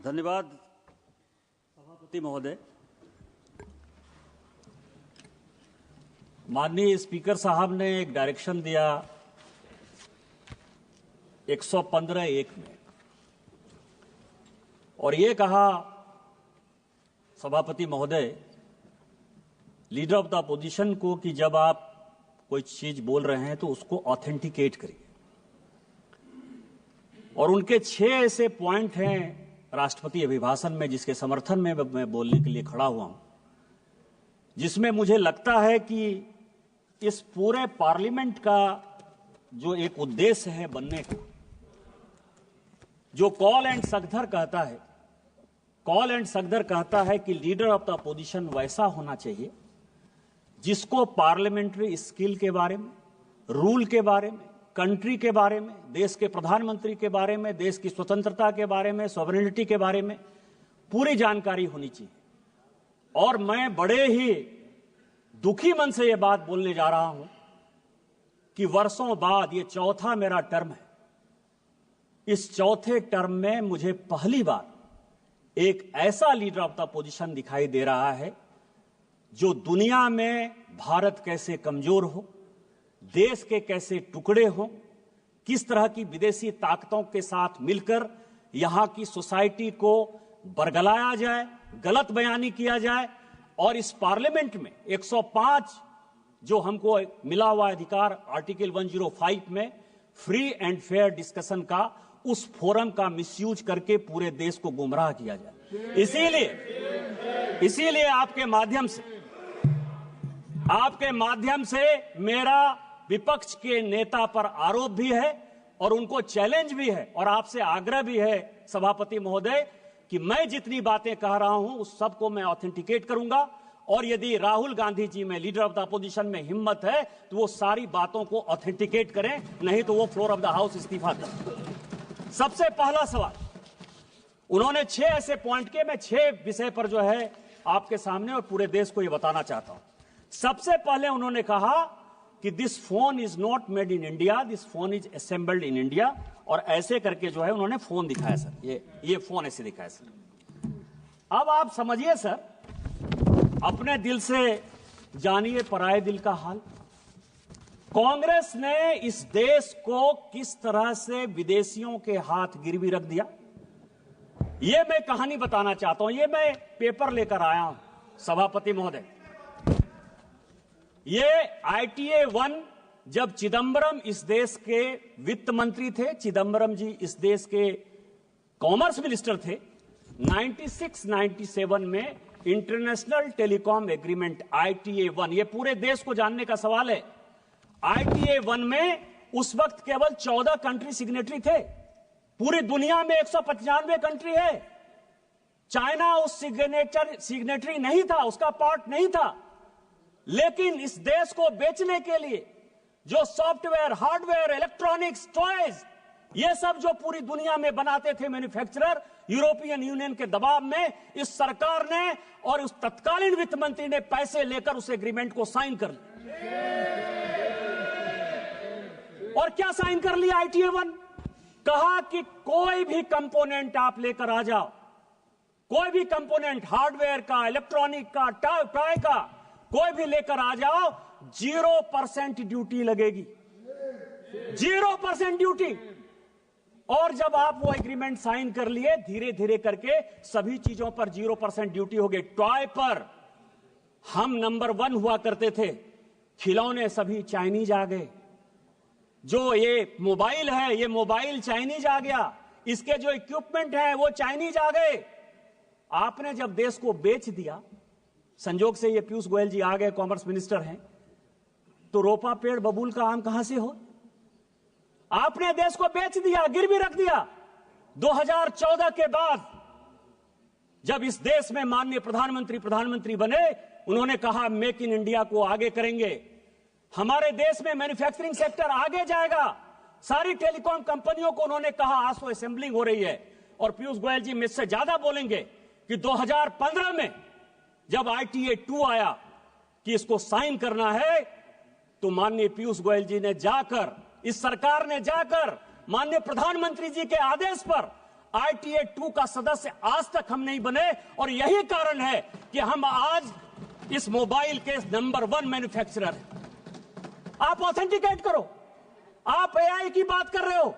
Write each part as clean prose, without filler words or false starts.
धन्यवाद सभापति महोदय। माननीय स्पीकर साहब ने एक डायरेक्शन दिया 115(1) में और ये कहा सभापति महोदय लीडर ऑफ द अपोजिशन को कि जब आप कोई चीज बोल रहे हैं तो उसको ऑथेंटिकेट करिए। और उनके 6 ऐसे पॉइंट हैं राष्ट्रपति अभिभाषण में जिसके समर्थन में मैं बोलने के लिए खड़ा हुआ हूं, जिसमें मुझे लगता है कि इस पूरे पार्लियामेंट का जो एक उद्देश्य है बनने का, जो कॉल एंड सकधर कहता है कि लीडर ऑफ द अपोजिशन वैसा होना चाहिए जिसको पार्लियामेंट्री स्किल के बारे में, रूल के बारे में, कंट्री के बारे में, देश के प्रधानमंत्री के बारे में, देश की स्वतंत्रता के बारे में, सॉवरेनिटी के बारे में पूरी जानकारी होनी चाहिए। और मैं बड़े ही दुखी मन से यह बात बोलने जा रहा हूं कि वर्षों बाद ये चौथा मेरा टर्म है। इस चौथे टर्म में मुझे पहली बार एक ऐसा लीडर ऑफ द अपोजिशन दिखाई दे रहा है जो दुनिया में भारत कैसे कमजोर हो, देश के कैसे टुकड़े हो, किस तरह की विदेशी ताकतों के साथ मिलकर यहां की सोसाइटी को बरगलाया जाए, गलत बयानी किया जाए। और इस पार्लियामेंट में 105 जो हमको मिला हुआ अधिकार आर्टिकल 105 में फ्री एंड फेयर डिस्कशन का, उस फोरम का मिसयूज करके पूरे देश को गुमराह किया जाए। इसीलिए आपके माध्यम से मेरा विपक्ष के नेता पर आरोप भी है और उनको चैलेंज भी है और आपसे आग्रह भी है सभापति महोदय कि मैं जितनी बातें कह रहा हूं उस सबको मैं ऑथेंटिकेट करूंगा। और यदि राहुल गांधी जी में, लीडर ऑफ द अपोजिशन में हिम्मत है तो वो सारी बातों को ऑथेंटिकेट करें, नहीं तो वो फ्लोर ऑफ द हाउस इस्तीफा दें। सबसे पहला सवाल, उन्होंने 6 ऐसे पॉइंट के, मैं 6 विषय पर जो है आपके सामने और पूरे देश को ये बताना चाहता हूं। सबसे पहले उन्होंने कहा कि this phone is not made in India, this phone is assembled in India. और ऐसे करके जो है उन्होंने फोन दिखाया सर, ये फोन ऐसे दिखाया सर। अब आप समझिए सर, अपने दिल से जानिए पराये दिल का हाल। कांग्रेस ने इस देश को किस तरह से विदेशियों के हाथ गिरवी रख दिया, ये मैं कहानी बताना चाहता हूं। ये मैं पेपर लेकर आया हूं सभापति महोदय। ये ITA 1 जब चिदंबरम इस देश के वित्त मंत्री थे, चिदंबरम जी इस देश के कॉमर्स मिनिस्टर थे, 96-97 में इंटरनेशनल टेलीकॉम एग्रीमेंट ITA 1, ये पूरे देश को जानने का सवाल है। ITA 1 में उस वक्त केवल 14 कंट्री सिग्नेटरी थे। पूरी दुनिया में 195 कंट्री है। चाइना उस सिग्नेटरी नहीं था, उसका पार्ट नहीं था। लेकिन इस देश को बेचने के लिए जो सॉफ्टवेयर, हार्डवेयर, इलेक्ट्रॉनिक्स, टॉयज, ये सब जो पूरी दुनिया में बनाते थे मैन्युफैक्चरर, यूरोपियन यूनियन के दबाव में इस सरकार ने और उस तत्कालीन वित्त मंत्री ने पैसे लेकर उस एग्रीमेंट को साइन कर लिया। और क्या साइन कर लिया ITA 1? कहा कि कोई भी कंपोनेंट आप लेकर आ जाओ, कोई भी कंपोनेंट हार्डवेयर का, इलेक्ट्रॉनिक का, टॉय का, कोई भी लेकर आ जाओ, 0% ड्यूटी लगेगी, 0% ड्यूटी। और जब आप वो एग्रीमेंट साइन कर लिए, धीरे धीरे करके सभी चीजों पर 0% ड्यूटी हो गई। टॉय पर हम नंबर 1 हुआ करते थे, खिलौने सभी चाइनीज आ गए। जो ये मोबाइल है, ये मोबाइल चाइनीज आ गया, इसके जो इक्विपमेंट है वो चाइनीज आ गए। आपने जब देश को बेच दिया, संजोग से ये पीयूष गोयल जी आ गए, कॉमर्स मिनिस्टर हैं, तो रोपा पेड़ बबूल का आम कहां से हो? आपने देश को बेच दिया, गिरवी रख दिया। 2014 के बाद जब इस देश में माननीय प्रधानमंत्री बने, उन्होंने कहा मेक इन इंडिया को आगे करेंगे, हमारे देश में मैन्युफैक्चरिंग सेक्टर आगे जाएगा। सारी टेलीकॉम कंपनियों को उन्होंने कहा आज तो असेंबलिंग हो रही है। और पीयूष गोयल जी मुझसे ज्यादा बोलेंगे कि 2015 में जब ITA 2 आया कि इसको साइन करना है, तो माननीय पीयूष गोयल जी ने जाकर, इस सरकार ने जाकर माननीय प्रधानमंत्री जी के आदेश पर ITA 2 का सदस्य आज तक हम नहीं बने, और यही कारण है कि हम आज इस मोबाइल के नंबर 1 मैन्युफैक्चरर हैं। आप ऑथेंटिकेट करो। आप AI की बात कर रहे हो,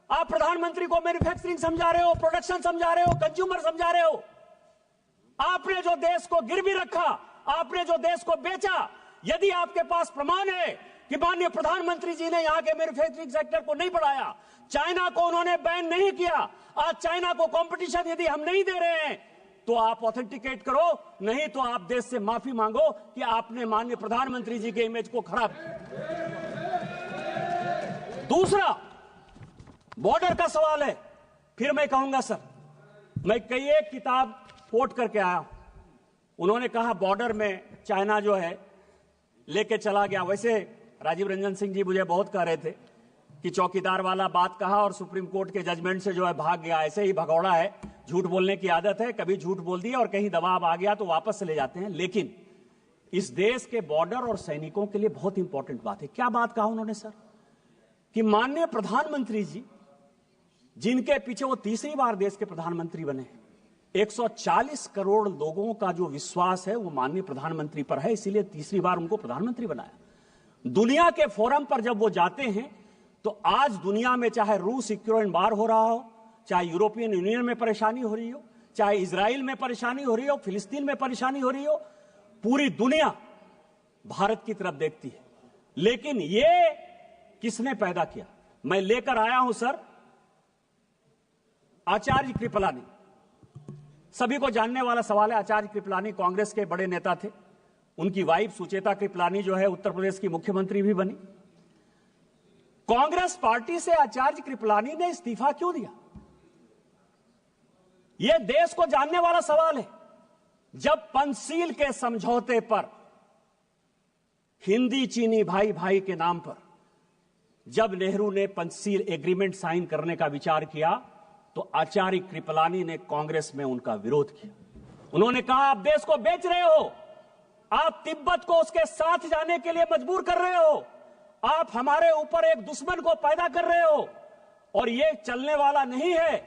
आप प्रधानमंत्री को मैन्युफैक्चरिंग समझा रहे हो, प्रोडक्शन समझा रहे हो, कंज्यूमर समझा रहे हो। आपने जो देश को गिरवी रखा, आपने जो देश को बेचा, यदि आपके पास प्रमाण है कि माननीय प्रधानमंत्री जी ने यहां के मैन्युफैक्चरिंग सेक्टर को नहीं बढ़ाया, चाइना को उन्होंने बैन नहीं किया, आज चाइना को कंपटीशन यदि हम नहीं दे रहे हैं, तो आप ऑथेंटिकेट करो, नहीं तो आप देश से माफी मांगो कि आपने माननीय प्रधानमंत्री जी के इमेज को खराब किया। दूसरा बॉर्डर का सवाल है। फिर मैं कहूंगा सर, मैं कई एक किताब कोट करके आया, उन्होंने कहा बॉर्डर में चाइना जो है लेके चला गया। वैसे राजीव रंजन सिंह जी मुझे बहुत कह रहे थे कि चौकीदार वाला बात कहा और सुप्रीम कोर्ट के जजमेंट से जो है भाग गया। ऐसे ही भगौड़ा है, झूठ बोलने की आदत है, कभी झूठ बोल दिया और कहीं दबाव आ गया तो वापस चले जाते हैं। लेकिन इस देश के बॉर्डर और सैनिकों के लिए बहुत इंपॉर्टेंट बात है। क्या बात कहा उन्होंने सर, कि माननीय प्रधानमंत्री जी, जिनके पीछे वो तीसरी बार देश के प्रधानमंत्री बने, 140 करोड़ लोगों का जो विश्वास है वो माननीय प्रधानमंत्री पर है, इसीलिए तीसरी बार उनको प्रधानमंत्री बनाया। दुनिया के फोरम पर जब वो जाते हैं तो आज दुनिया में चाहे रूस यूक्रेन वार हो रहा हो, चाहे यूरोपियन यूनियन में परेशानी हो रही हो, चाहे इजराइल में परेशानी हो रही हो, फिलिस्तीन में परेशानी हो रही हो, पूरी दुनिया भारत की तरफ देखती है। लेकिन ये किसने पैदा किया? मैं लेकर आया हूं सर आचार्य कृपलानी। सभी को जानने वाला सवाल है, आचार्य कृपलानी कांग्रेस के बड़े नेता थे। उनकी वाइफ सुचेता कृपलानी जो है उत्तर प्रदेश की मुख्यमंत्री भी बनी। कांग्रेस पार्टी से आचार्य कृपलानी ने इस्तीफा क्यों दिया? यह देश को जानने वाला सवाल है। जब पंचशील के समझौते पर, हिंदी चीनी भाई भाई के नाम पर, जब नेहरू ने पंचशील एग्रीमेंट साइन करने का विचार किया तो आचार्य कृपलानी ने कांग्रेस में उनका विरोध किया। उन्होंने कहा आप देश को बेच रहे हो, आप तिब्बत को उसके साथ जाने के लिए मजबूर कर रहे हो, आप हमारे ऊपर एक दुश्मन को पैदा कर रहे हो और ये चलने वाला नहीं है,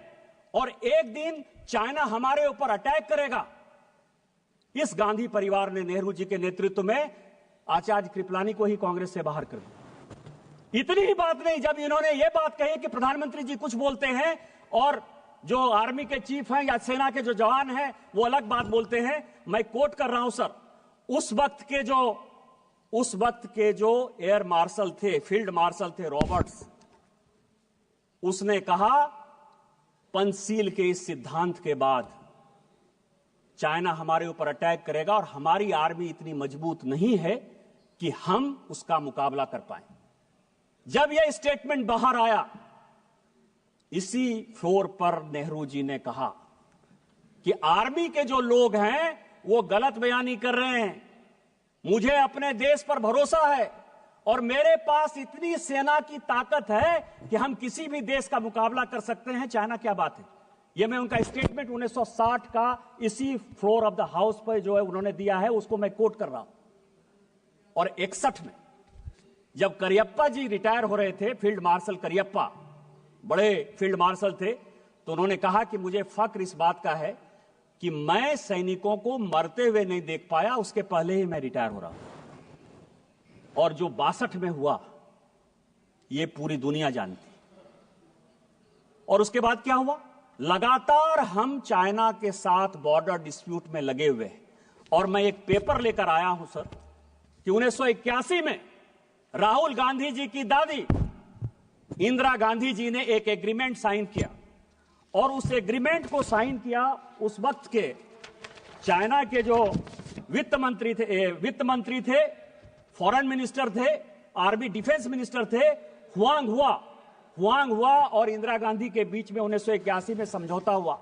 और एक दिन चाइना हमारे ऊपर अटैक करेगा। इस गांधी परिवार ने नेहरू जी के नेतृत्व में आचार्य कृपलानी को ही कांग्रेस से बाहर कर दिया। इतनी ही बात नहीं, जब इन्होंने ये बात कही कि प्रधानमंत्री जी कुछ बोलते हैं और जो आर्मी के चीफ हैं या सेना के जो जवान हैं वो अलग बात बोलते हैं, मैं कोट कर रहा हूं सर, उस वक्त के जो एयर मार्शल थे, फील्ड मार्शल थे रॉबर्ट्स, उसने कहा पंचशील के इस सिद्धांत के बाद चाइना हमारे ऊपर अटैक करेगा और हमारी आर्मी इतनी मजबूत नहीं है कि हम उसका मुकाबला कर पाए। जब यह स्टेटमेंट बाहर आया, इसी फ्लोर पर नेहरू जी ने कहा कि आर्मी के जो लोग हैं वो गलत बयानी कर रहे हैं, मुझे अपने देश पर भरोसा है और मेरे पास इतनी सेना की ताकत है कि हम किसी भी देश का मुकाबला कर सकते हैं, चाइना क्या बात है। यह मैं उनका स्टेटमेंट 1960 का इसी फ्लोर ऑफ द हाउस पर जो है उन्होंने दिया है, उसको मैं कोट कर रहा हूं। और 61 में जब करियप्पा जी रिटायर हो रहे थे, फील्ड मार्शल करियप्पा बड़े फील्ड मार्शल थे, तो उन्होंने कहा कि मुझे फक्र इस बात का है कि मैं सैनिकों को मरते हुए नहीं देख पाया, उसके पहले ही मैं रिटायर हो रहा हूं। और जो 62 में हुआ ये पूरी दुनिया जानती। और उसके बाद क्या हुआ? लगातार हम चाइना के साथ बॉर्डर डिस्प्यूट में लगे हुए हैं। और मैं एक पेपर लेकर आया हूं सर कि 1981 में राहुल गांधी जी की दादी इंदिरा गांधी जी ने एक एग्रीमेंट साइन किया, और उस एग्रीमेंट को साइन किया उस वक्त के चाइना के जो वित्त मंत्री थे, फॉरेन मिनिस्टर थे, आर्मी डिफेंस मिनिस्टर थे, हुआंग हुआ और इंदिरा गांधी के बीच में 1981 में समझौता हुआ।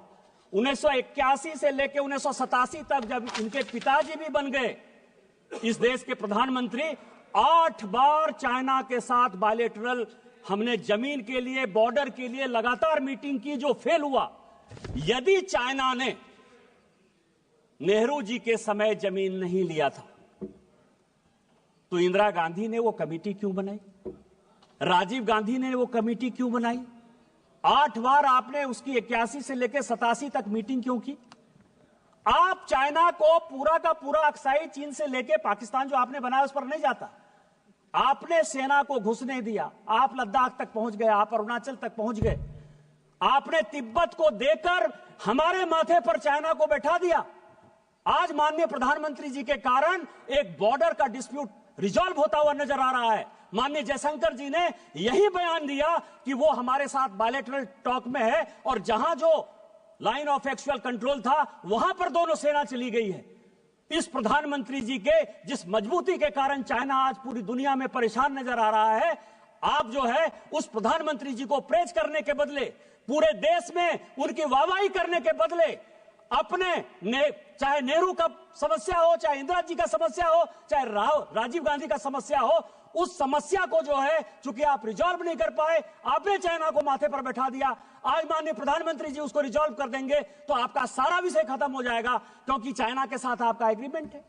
1981 से लेकर 1987 तक जब इनके पिताजी भी बन गए इस देश के प्रधानमंत्री, 8 बार चाइना के साथ बायलैटरल हमने जमीन के लिए, बॉर्डर के लिए लगातार मीटिंग की, जो फेल हुआ। यदि चाइना ने नेहरू जी के समय जमीन नहीं लिया था तो इंदिरा गांधी ने वो कमेटी क्यों बनाई? राजीव गांधी ने वो कमेटी क्यों बनाई? 8 बार आपने उसकी 81 से लेकर 87 तक मीटिंग क्यों की? आप चाइना को पूरा का पूरा अक्साई चीन से लेकर पाकिस्तान जो आपने बनाया उस पर नहीं जाता। आपने सेना को घुसने दिया, आप लद्दाख तक पहुंच गए, आप अरुणाचल तक पहुंच गए, आपने तिब्बत को देकर हमारे माथे पर चाइना को बैठा दिया। आज माननीय प्रधानमंत्री जी के कारण एक बॉर्डर का डिस्प्यूट रिजॉल्व होता हुआ नजर आ रहा है। माननीय जयशंकर जी ने यही बयान दिया कि वो हमारे साथ बायलैटरल टॉक में है और जहां जो लाइन ऑफ एक्चुअल कंट्रोल था वहां पर दोनों सेना चली गई है। इस प्रधानमंत्री जी के जिस मजबूती के कारण चाइना आज पूरी दुनिया में परेशान नजर आ रहा है, आप जो है उस प्रधानमंत्री जी को प्रेज करने के बदले, पूरे देश में उनकी वाहवाही करने के बदले अपने चाहे नेहरू का समस्या हो, चाहे इंदिरा जी का समस्या हो, चाहे राजीव गांधी का समस्या हो, उस समस्या को जो है चूंकि आप रिजॉल्व नहीं कर पाए, आपने चाइना को माथे पर बैठा दिया। आज माननीय प्रधानमंत्री जी उसको रिजॉल्व कर देंगे तो आपका सारा विषय खत्म हो जाएगा, क्योंकि चाइना के साथ आपका एग्रीमेंट है।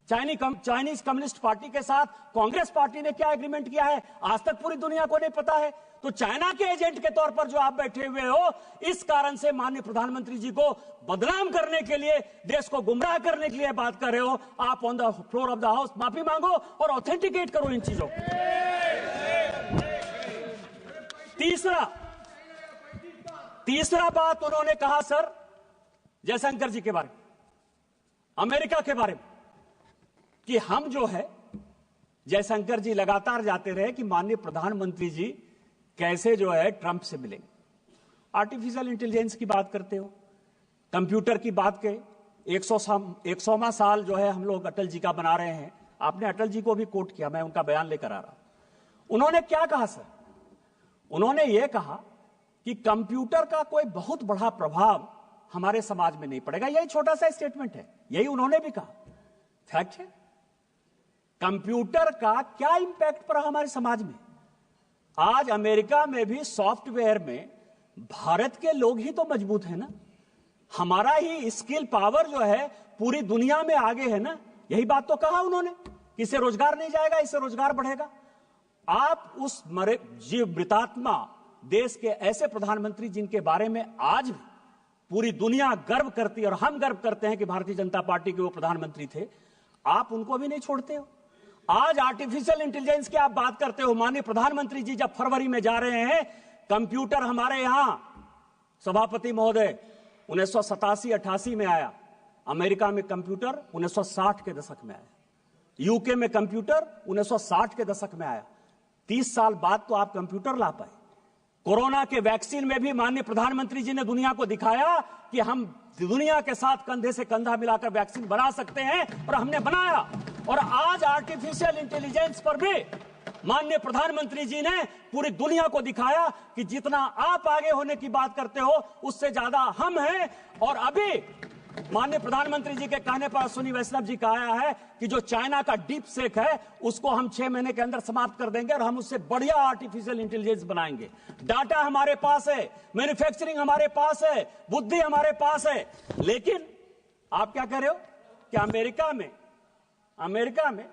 चाइनीज कम्युनिस्ट पार्टी के साथ कांग्रेस पार्टी ने क्या एग्रीमेंट किया है आज तक पूरी दुनिया को नहीं पता है। तो चाइना के एजेंट के तौर पर जो आप बैठे हुए हो, इस कारण से माननीय प्रधानमंत्री जी को बदनाम करने के लिए, देश को गुमराह करने के लिए बात कर रहे हो। आप on the floor of the house माफी मांगो और ऑथेंटिकेट करो इन चीजों को। तीसरा बात उन्होंने कहा सर जयशंकर जी के बारे में, अमेरिका के बारे में, कि हम जो है, जयशंकर जी लगातार जाते रहे कि माननीय प्रधानमंत्री जी कैसे जो है ट्रंप से मिलेंगे। आर्टिफिशियल इंटेलिजेंस की बात करते हो, कंप्यूटर की बात के 100वां साल जो है हम लोग अटल जी का बना रहे हैं। आपने अटल जी को भी कोट किया, मैं उनका बयान लेकर आ रहा हूं। उन्होंने क्या कहा सर? उन्होंने यह कहा कि कंप्यूटर का कोई बहुत बड़ा प्रभाव हमारे समाज में नहीं पड़ेगा। यही छोटा सा स्टेटमेंट है, यही उन्होंने भी कहा। फैक्ट है, कंप्यूटर का क्या इंपैक्ट पड़ा हमारे समाज में। आज अमेरिका में भी सॉफ्टवेयर में भारत के लोग ही तो मजबूत है ना, हमारा ही स्किल पावर जो है पूरी दुनिया में आगे है ना। यही बात तो कहा उन्होंने कि इससे रोजगार नहीं जाएगा, इससे रोजगार बढ़ेगा। आप उस मृतात्मा देश के ऐसे प्रधानमंत्री जिनके बारे में आज भी पूरी दुनिया गर्व करती है और हम गर्व करते हैं कि भारतीय जनता पार्टी के वो प्रधानमंत्री थे, आप उनको भी नहीं छोड़ते हो। आज आर्टिफिशियल इंटेलिजेंस की आप बात करते हो। माननीय प्रधानमंत्री जी जब फरवरी में जा रहे हैं, कंप्यूटर हमारे यहां सभापति महोदय 1987-88 में आया, अमेरिका में कंप्यूटर 1960 के दशक में आया, यूके में कंप्यूटर 1960 के दशक में आया। 30 साल बाद तो आप कंप्यूटर ला पाए। कोरोना के वैक्सीन में भी माननीय प्रधानमंत्री जी ने दुनिया को दिखाया कि हम दुनिया के साथ कंधे से कंधा मिलाकर वैक्सीन बना सकते हैं, और हमने बनाया। और आज आर्टिफिशियल इंटेलिजेंस पर भी माननीय प्रधानमंत्री जी ने पूरी दुनिया को दिखाया कि जितना आप आगे होने की बात करते हो उससे ज्यादा हम हैं। और अभी माननीय प्रधानमंत्री जी के कहने पर अश्विनी वैष्णव जी का आया है कि जो चाइना का डीप सेक है उसको हम 6 महीने के अंदर समाप्त कर देंगे और हम उससे बढ़िया आर्टिफिशियल इंटेलिजेंस बनाएंगे। डाटा हमारे पास है, मैन्युफैक्चरिंग हमारे पास है, बुद्धि हमारे पास है। लेकिन आप क्या कह रहे हो कि अमेरिका में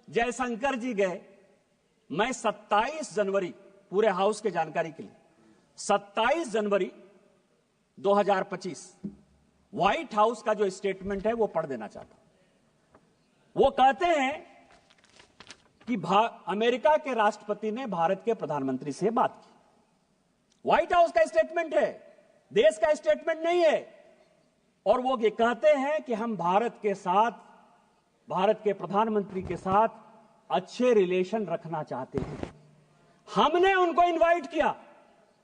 जयशंकर जी गए। मैं 27 जनवरी, पूरे हाउस के जानकारी के लिए, 27 जनवरी 2025 व्हाइट हाउस का जो स्टेटमेंट है वो पढ़ देना चाहता हूं। वो कहते हैं कि अमेरिका के राष्ट्रपति ने भारत के प्रधानमंत्री से बात की। व्हाइट हाउस का स्टेटमेंट है, देश का स्टेटमेंट नहीं है। और वो ये कहते हैं कि हम भारत के प्रधानमंत्री के साथ अच्छे रिलेशन रखना चाहते हैं। हमने उनको इनवाइट किया।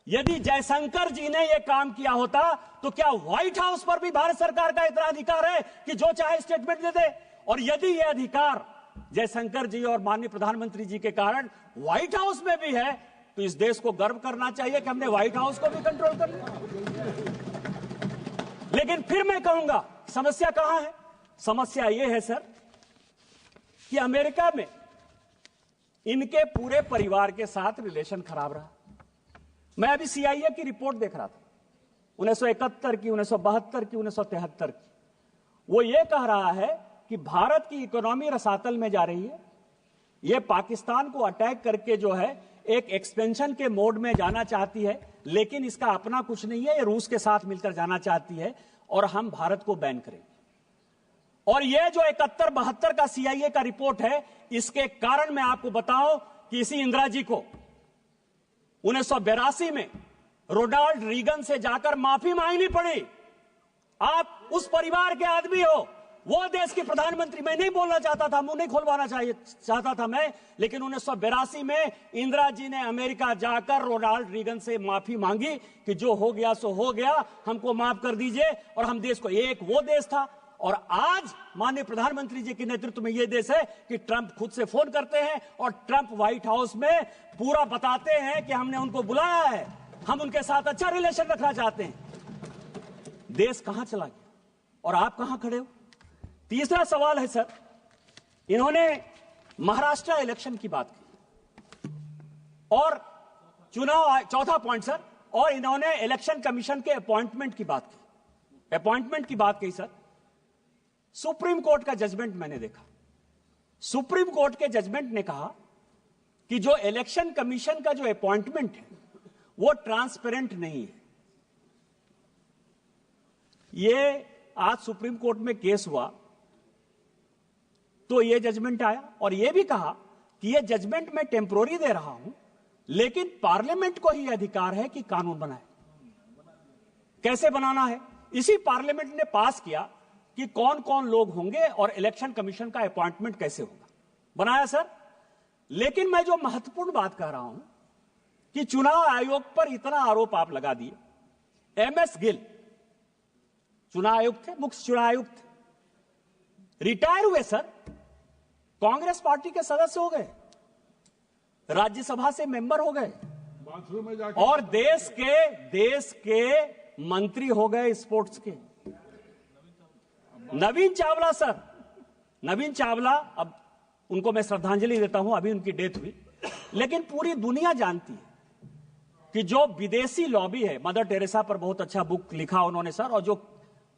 यदि जयशंकर जी ने यह काम किया होता तो क्या व्हाइट हाउस पर भी भारत सरकार का इतना अधिकार है कि जो चाहे स्टेटमेंट दे दे? और यदि यह अधिकार जयशंकर जी और माननीय प्रधानमंत्री जी के कारण व्हाइट हाउस में भी है, तो इस देश को गर्व करना चाहिए कि हमने व्हाइट हाउस को भी कंट्रोल कर लिया। लेकिन फिर मैं कहूंगा समस्या कहां है? समस्या यह है सर कि अमेरिका में इनके पूरे परिवार के साथ रिलेशन खराब रहा। मैं अभी CIA की रिपोर्ट देख रहा था, 1971 की, 1972 की, 1973 की। वो ये कह रहा है कि भारत की इकोनॉमी रसातल में जा रही है। ये पाकिस्तान को अटैक करके जो है एक एक्सपेंशन के मोड में जाना चाहती है, लेकिन इसका अपना कुछ नहीं है, ये रूस के साथ मिलकर जाना चाहती है और हम भारत को बैन करेंगे। और ये जो 71-72 का CIA का रिपोर्ट है, इसके कारण मैं आपको बताऊं कि इसी इंदिरा जी को 1982 में रोनाल्ड रीगन से जाकर माफी मांगनी पड़ी। आप उस परिवार के आदमी हो, वो देश के प्रधानमंत्री। मैं नहीं बोलना चाहता था, मुंह नहीं खोलवाना चाहता था मैं, लेकिन 1982 में इंदिरा जी ने अमेरिका जाकर रोनाल्ड रीगन से माफी मांगी कि जो हो गया सो हो गया, हमको माफ कर दीजिए। और हम देश को, एक वो देश था और आज माननीय प्रधानमंत्री जी के नेतृत्व में यह देश है कि ट्रंप खुद से फोन करते हैं और ट्रंप व्हाइट हाउस में पूरा बताते हैं कि हमने उनको बुलाया है, हम उनके साथ अच्छा रिलेशन रखना चाहते हैं। देश कहां चला गया और आप कहां खड़े हो? तीसरा सवाल है सर, इन्होंने महाराष्ट्र इलेक्शन की बात की और चुनाव, चौथा पॉइंट सर, और इन्होंने इलेक्शन कमीशन के अपॉइंटमेंट की बात की, अपॉइंटमेंट की बात की सर। सुप्रीम कोर्ट का जजमेंट मैंने देखा, सुप्रीम कोर्ट के जजमेंट ने कहा कि जो इलेक्शन कमीशन का जो अपॉइंटमेंट है वो ट्रांसपेरेंट नहीं है। ये आज सुप्रीम कोर्ट में केस हुआ तो ये जजमेंट आया और ये भी कहा कि ये जजमेंट मैं टेम्पोररी दे रहा हूं, लेकिन पार्लियामेंट को ही अधिकार है कि कानून बनाए। कैसे बनाना है, इसी पार्लियामेंट ने पास किया कि कौन कौन लोग होंगे और इलेक्शन कमीशन का अपॉइंटमेंट कैसे होगा, बनाया सर। लेकिन मैं जो महत्वपूर्ण बात कह रहा हूं कि चुनाव आयोग पर इतना आरोप आप लगा दिए। MS गिल चुनाव आयुक्त थे, मुख्य चुनाव आयुक्त थे, रिटायर हुए सर, कांग्रेस पार्टी के सदस्य हो गए, राज्यसभा से मेंबर हो गए और देश के मंत्री हो गए स्पोर्ट्स के। नवीन चावला सर, नवीन चावला, अब उनको मैं श्रद्धांजलि देता हूं, अभी उनकी डेथ हुई, लेकिन पूरी दुनिया जानती है कि जो विदेशी लॉबी है, मदर टेरेसा पर बहुत अच्छा बुक लिखा उन्होंने सर, और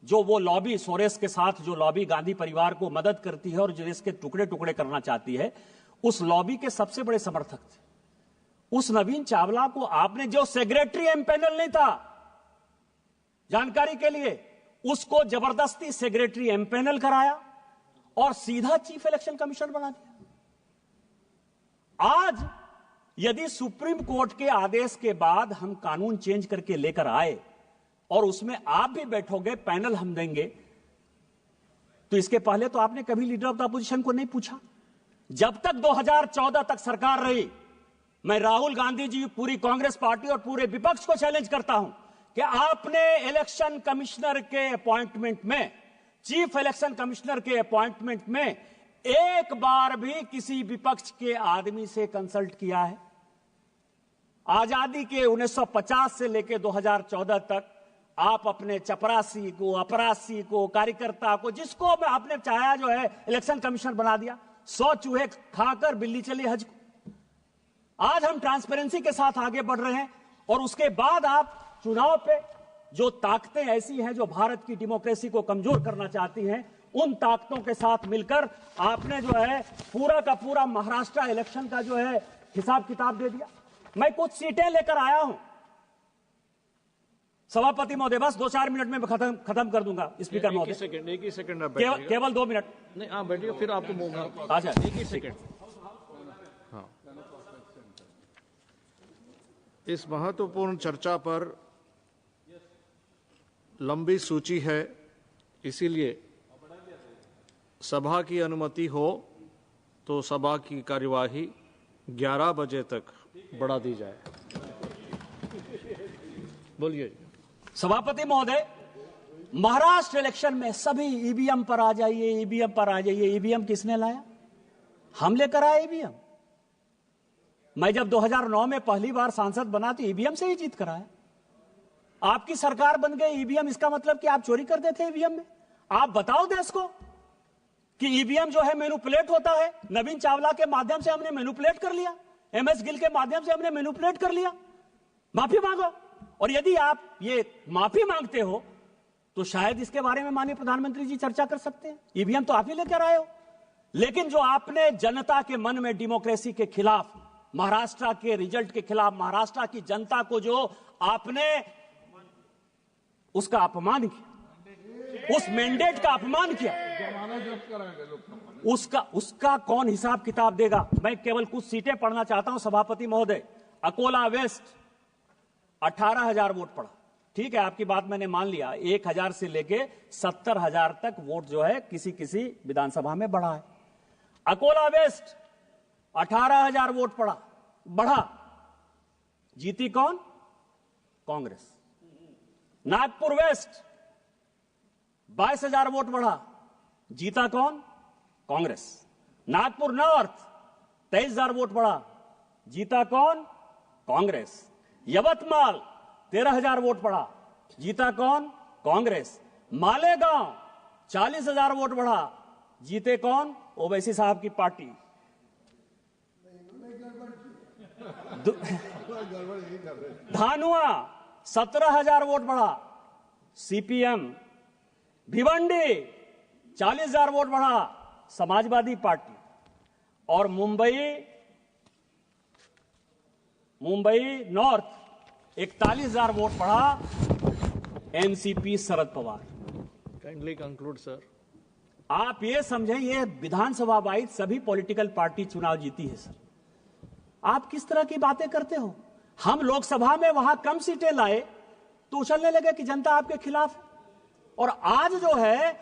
जो वो लॉबी सोरेस के साथ जो लॉबी गांधी परिवार को मदद करती है और जो देश के टुकड़े टुकड़े करना चाहती है, उस लॉबी के सबसे बड़े समर्थक थे। उस नवीन चावला को आपने, जो सेक्रेटरी एम्पैनल नहीं था, जानकारी के लिए, उसको जबरदस्ती सेक्रेटरी एम्पैनल कराया और सीधा चीफ इलेक्शन कमिश्नर बना दिया। आज यदि सुप्रीम कोर्ट के आदेश के बाद हम कानून चेंज करके लेकर आए और उसमें आप भी बैठोगे, पैनल हम देंगे, तो इसके पहले तो आपने कभी लीडर ऑफ द अपोजिशन को नहीं पूछा। जब तक 2014 तक सरकार रही, मैं राहुल गांधी जी, पूरी कांग्रेस पार्टी और पूरे विपक्ष को चैलेंज करता हूं कि आपने इलेक्शन कमिश्नर के अपॉइंटमेंट में, चीफ इलेक्शन कमिश्नर के अपॉइंटमेंट में एक बार भी किसी विपक्ष के आदमी से कंसल्ट किया है? आजादी के 1950 से लेकर 2014 तक आप अपने चपरासी को, अपरासी को, कार्यकर्ता को, जिसको आपने चाहा जो है इलेक्शन कमिश्नर बना दिया। 100 चूहे खाकर बिल्ली चली हज को। आज हम ट्रांसपेरेंसी के साथ आगे बढ़ रहे हैं और उसके बाद आप चुनाव पे जो ताकतें ऐसी हैं जो भारत की डेमोक्रेसी को कमजोर करना चाहती हैं, उन ताकतों के साथ मिलकर आपने जो है पूरा का पूरा महाराष्ट्र इलेक्शन का जो है हिसाब किताब दे दिया। मैं कुछ सीटें लेकर आया हूं सभापति महोदय, बस 2-4 मिनट में खत्म कर दूंगा। स्पीकर महोदय, एक ही सेकंड केवल 2 मिनट। नहीं, हाँ बैठिए, फिर आपको अच्छा, एक ही सेकंड। हाँ, इस महत्वपूर्ण चर्चा पर लंबी सूची है, इसीलिए सभा की अनुमति हो तो सभा की कार्यवाही 11 बजे तक बढ़ा दी जाए। बोलिए सभापति महोदय, महाराष्ट्र इलेक्शन में सभी ईवीएम पर आ जाइए, ईवीएम पर आ जाइए। ईवीएम किसने लाया? हम लेकर आए ईवीएम। मैं जब 2009 में पहली बार सांसद बना तो ईवीएम से ही जीत कर आया। आपकी सरकार बन गई ईवीएम, इसका मतलब कि आप चोरी कर देते ईवीएम में? आप बताओ देश को कि ईवीएम जो है मैनिपुलेट होता है। नवीन चावला के माध्यम से हमने मैनिपुलेट कर लिया, MS गिल के माध्यम से हमने मैनिपुलेट कर लिया। माफी मांगो, और यदि आप ये माफी मांगते हो तो शायद इसके बारे में माननीय प्रधानमंत्री जी चर्चा कर सकते हैं। ईवीएम तो आप ही लेकर आए हो, लेकिन जो आपने जनता के मन में डेमोक्रेसी के खिलाफ महाराष्ट्र के रिजल्ट के खिलाफ, महाराष्ट्र की जनता को जो आपने उसका अपमान किया, उस मैंडेट का अपमान किया, उसका कौन हिसाब किताब देगा? मैं केवल कुछ सीटें पढ़ना चाहता हूं सभापति महोदय। अकोला वेस्ट 18,000 वोट पड़ा, ठीक है, आपकी बात मैंने मान लिया। 1,000 से लेके 70,000 तक वोट जो है किसी किसी विधानसभा में बढ़ा है। अकोला वेस्ट 18,000 वोट बढ़ा, जीती कौन? कांग्रेस। नागपुर वेस्ट 22,000 वोट बढ़ा, जीता कौन? कांग्रेस। नागपुर नॉर्थ 23,000 वोट बढ़ा, जीता कौन? कांग्रेस। यवतमाल 13,000 वोट बढ़ा, जीता कौन? कांग्रेस। मालेगांव 40,000 वोट बढ़ा, जीते कौन? ओवैसी साहब की पार्टी। धानुआ 17,000 वोट बढ़ा, सीपीएम। भिवंडी 40,000 वोट बढ़ा, समाजवादी पार्टी। और मुंबई नॉर्थ 41,000 वोट बढ़ा, NCP Sharad Pawar. Kindly conclude sir. आप ये समझें, ये विधानसभा वाइज सभी पॉलिटिकल पार्टी चुनाव जीती है सर। आप किस तरह की बातें करते हो? हम लोकसभा में वहां कम सीटें लाए तो उछलने लगे कि जनता आपके खिलाफ है। और आज जो है,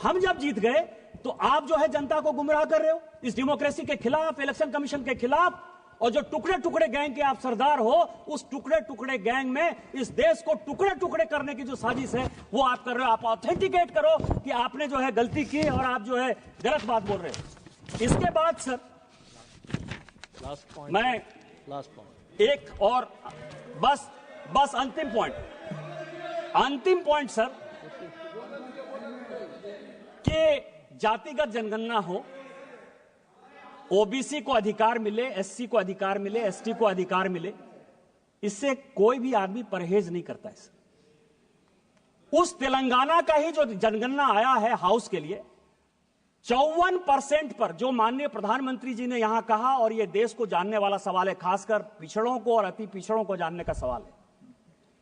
हम जब जीत गए तो आप जो है जनता को गुमराह कर रहे हो, इस डेमोक्रेसी के खिलाफ, इलेक्शन कमीशन के खिलाफ। और जो टुकड़े टुकड़े गैंग के आप सरदार हो, उस टुकड़े टुकड़े गैंग में इस देश को टुकड़े टुकड़े करने की जो साजिश है वो आप कर रहे हो। आप ऑथेंटिकेट करो कि आपने जो है गलती की और आप जो है गलत बात बोल रहे हो। इसके बाद सर लास्ट पॉइंट, मैं लास्ट पॉइंट, एक और बस अंतिम पॉइंट सर, कि जातिगत जनगणना हो, ओबीसी को अधिकार मिले, एससी को अधिकार मिले, एसटी को अधिकार मिले, इससे कोई भी आदमी परहेज नहीं करता है। उस तेलंगाना का ही जो जनगणना आया है हाउस के लिए, 54% पर जो माननीय प्रधानमंत्री जी ने यहां कहा, और यह देश को जानने वाला सवाल है, खासकर पिछड़ों को और अति पिछड़ों को जानने का सवाल है।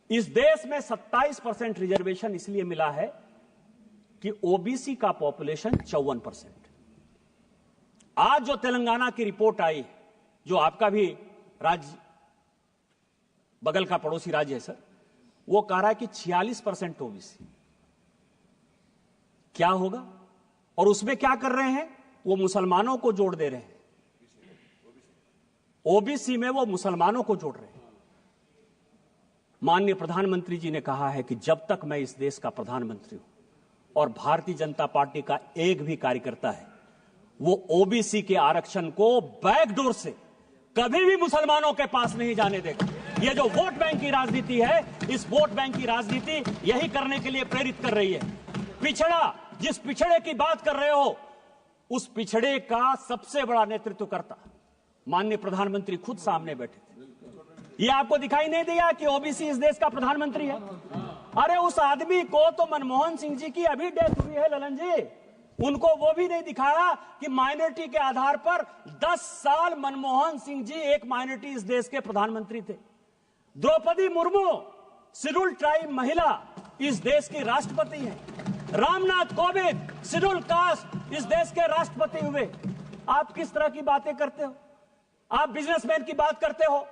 इस देश में 27% रिजर्वेशन इसलिए मिला है कि ओबीसी का पॉपुलेशन 54%। आज जो तेलंगाना की रिपोर्ट आई, जो आपका भी राज्य बगल का पड़ोसी राज्य है सर, वो कह रहा है कि 46% ओबीसी। क्या होगा? और उसमें क्या कर रहे हैं? वो मुसलमानों को जोड़ दे रहे हैं। ओबीसी में वो मुसलमानों को जोड़ रहे हैं। माननीय प्रधानमंत्री जी ने कहा है कि जब तक मैं इस देश का प्रधानमंत्री हूं और भारतीय जनता पार्टी का एक भी कार्यकर्ता है, वो ओबीसी के आरक्षण को बैकडोर से कभी भी मुसलमानों के पास नहीं जाने देगा। ये जो वोट बैंक की राजनीति है, इस वोट बैंक की राजनीति यही करने के लिए प्रेरित कर रही है। पिछड़ा, जिस पिछड़े की बात कर रहे हो, उस पिछड़े का सबसे बड़ा नेतृत्व करता माननीय प्रधानमंत्री खुद सामने बैठे थे। ये आपको दिखाई नहीं दिया कि ओबीसी इस देश का प्रधानमंत्री है? अरे उस आदमी को तो मनमोहन सिंह जी की अभी डेथ हुई है ललन जी, उनको वो भी नहीं दिखाया कि माइनॉरिटी के आधार पर 10 साल मनमोहन सिंह जी एक माइनॉरिटी इस देश के प्रधानमंत्री थे। द्रौपदी मुर्मू शेड्यूल ट्राइब महिला इस देश की राष्ट्रपति हैं। रामनाथ कोविंद शेड्यूल कास्ट इस देश के राष्ट्रपति हुए। आप किस तरह की बातें करते हो? आप बिजनेसमैन की बात करते हो।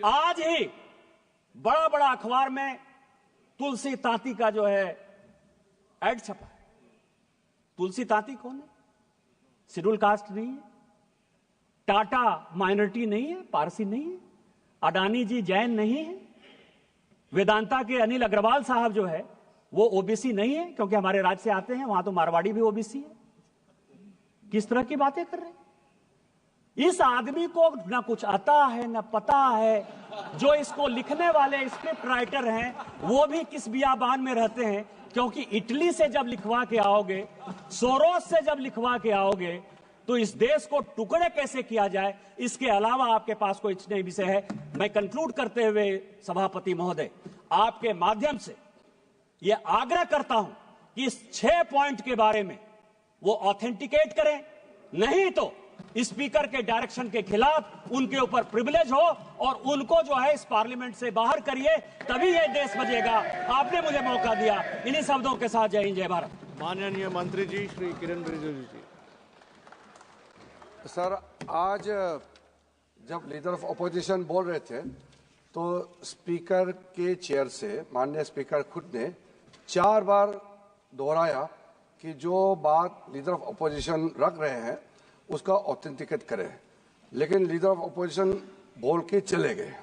आज ही बड़ा बड़ा अखबार में तुलसी तांती का जो है एड छपा है। तुलसी तांती कौन है? शेड्यूल कास्ट नहीं है, टाटा माइनॉरिटी नहीं है, पारसी नहीं है, अडानी जी जैन नहीं है, वेदांता के अनिल अग्रवाल साहब जो है वो ओबीसी नहीं है, क्योंकि हमारे राज्य से आते हैं, वहां तो मारवाड़ी भी ओबीसी है। किस तरह की बातें कर रहे हैं? इस आदमी को न कुछ आता है न पता है। जो इसको लिखने वाले स्क्रिप्ट राइटर हैं वो भी किस बियाबान में रहते हैं, क्योंकि इटली से जब लिखवा के आओगे, सोरोस से जब लिखवा के आओगे, तो इस देश को टुकड़े कैसे किया जाए, इसके अलावा आपके पास कोई नहीं विषय है। मैं कंक्लूड करते हुए सभापति महोदय, आपके माध्यम से यह आग्रह करता हूं कि इस 6 पॉइंट के बारे में वो ऑथेंटिकेट करें, नहीं तो स्पीकर के डायरेक्शन के खिलाफ उनके ऊपर प्रिविलेज हो और उनको जो है इस पार्लियामेंट से बाहर करिए, तभी ये देश बचेगा। आपने मुझे मौका दिया। इन्हीं शब्दों के साथ जय हिंद, जय भारत। माननीय मंत्री जी श्री किरण रिजिजू जी। सर, आज जब लीडर ऑफ अपोजिशन बोल रहे थे तो स्पीकर के चेयर से माननीय स्पीकर खुद ने 4 बार दोहराया कि जो बात लीडर ऑफ अपोजिशन रख रहे हैं उसका ऑथेंटिकेट करें, लेकिन लीडर ऑफ अपोजिशन बोल के चले गए।